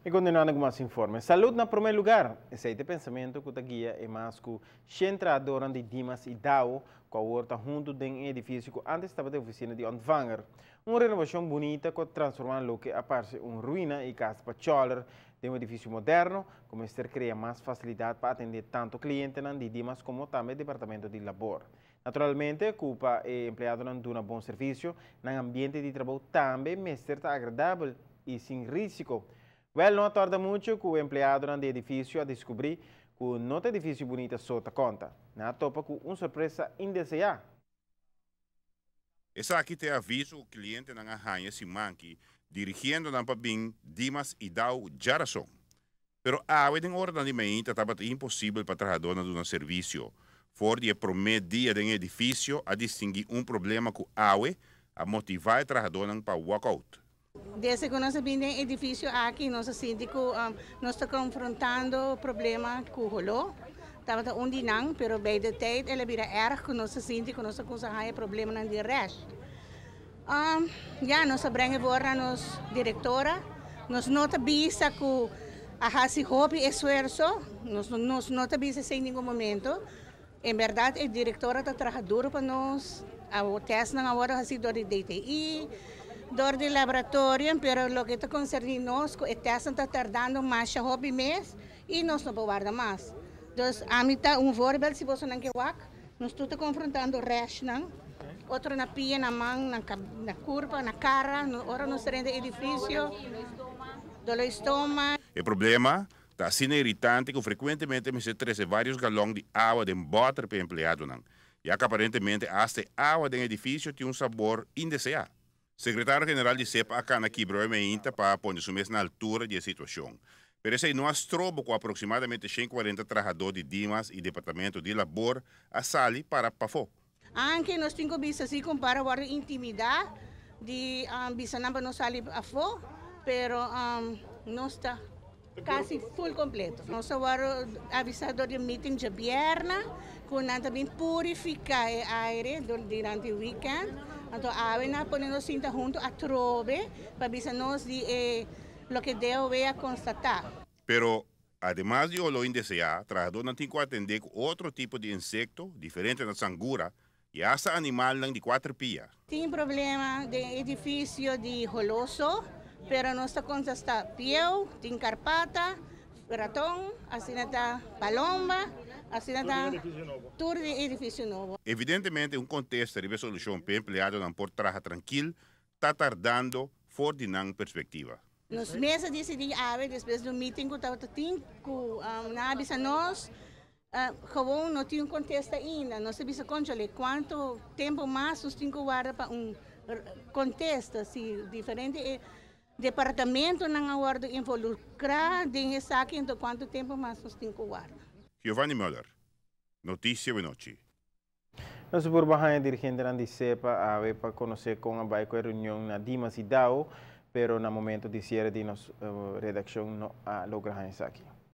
E continuando com mais informes. Saúde na primeiro lugar. Esse é o pensamento que a guia é mais que centrador de Dimas e Dao, que horta junto de um edifício que antes estava de oficina de ontvanger. Uma renovação bonita que transforma o que aparece uma ruína e casa para choler de um edifício moderno, como este cria mais facilidade para atender tanto clientes de Dimas como também o departamento de labor. Naturalmente, culpa é empregado de um bom serviço, no ambiente de trabalho também mestre agradável e sem risco. Não tarda muito que o empregado do edifício a descobrir que o nosso edifício bonito só conta. Na topa com uma surpresa indesejada. Essa aqui tem aviso o cliente na arranha se manque, dirigindo na pabim Dimas e Dao Jarason. Pero a em ordenamento estava impossível para trabalhador no serviço. For de prometer dia do edifício a distinguir problema com a motivar o trabalhador para walkout. Desde que nós vimos no edifício aqui, nosso síndico nós está confrontando problema com o rolo. Estava não, mas bij de tijd ele vira erg com nosso síndico, nós conseguimos problema na de resto. Nós brengen voor a nossa diretora, nós nota bisa que a se hobby esforço, nós nota bisa sem nenhum momento. Em verdade, a diretora está trabalhando duro para nós, o teste não agora ha sido de DTI. Door de laboratório, pero lo que está concernindo o teste está tardando mais de hobby mês e nós não podemos mais. Então, a mim está voorbeeld, se você não quer nós estamos confrontando o resto, outro na pia, na mão, na curva, na cara, agora nós estamos no edifício, do estômago. O problema está sendo irritante que frequentemente me se traz vários galões de água de botar para o empregado, e que aparentemente esta água do edifício tem sabor indesejado. Secretário-Geral de CEPA acá na Quibroemeinta para pôr isso mesmo na altura da situação. Pero esse nós trobo com aproximadamente 140 trabalhadores de Dimas e Departamento de Labor a sali para PAFO. Anche nós temos visto assim para a intimidade de bisa não nos sali a fo, pero não está quase full completo. Nós agora avisado de meeting de viernes, que nós também purificar o ar durante o weekend. Então, a ponemos cinta junto a trove para avisarnos de lo que debe constatar. Pero, además de o indesejado, o trabalhador não tem que atender com outro tipo de insecto, diferente da sangura, e essa animal de 4 pias. Tem problema de edifício de roloso, pero não está contestando pieu, tem carpata, ratão, assim está palomba, assim está tudo de edifício novo. Evidentemente, contexto de resolução para o empregado não pode trabalhar tranquilo, está tardando fora de uma perspectiva. Nos meses decidimos, depois do meeting, que estava na avisa nós, gewoon não tinha contexto ainda, nós sabemos quanto tempo mais nós temos que guardar para contexto, assim, diferente. Departamento não aguarda involucrar nesse aqui, então quanto tempo mais nós temos que guardar. Giovanni Müller, Notícia de Noite. Nosso burbahan dirigente de CEPA para conhecer com a reunião na Dimas e Dao, pero no momento de cierre de nossa redação não logra isso aqui.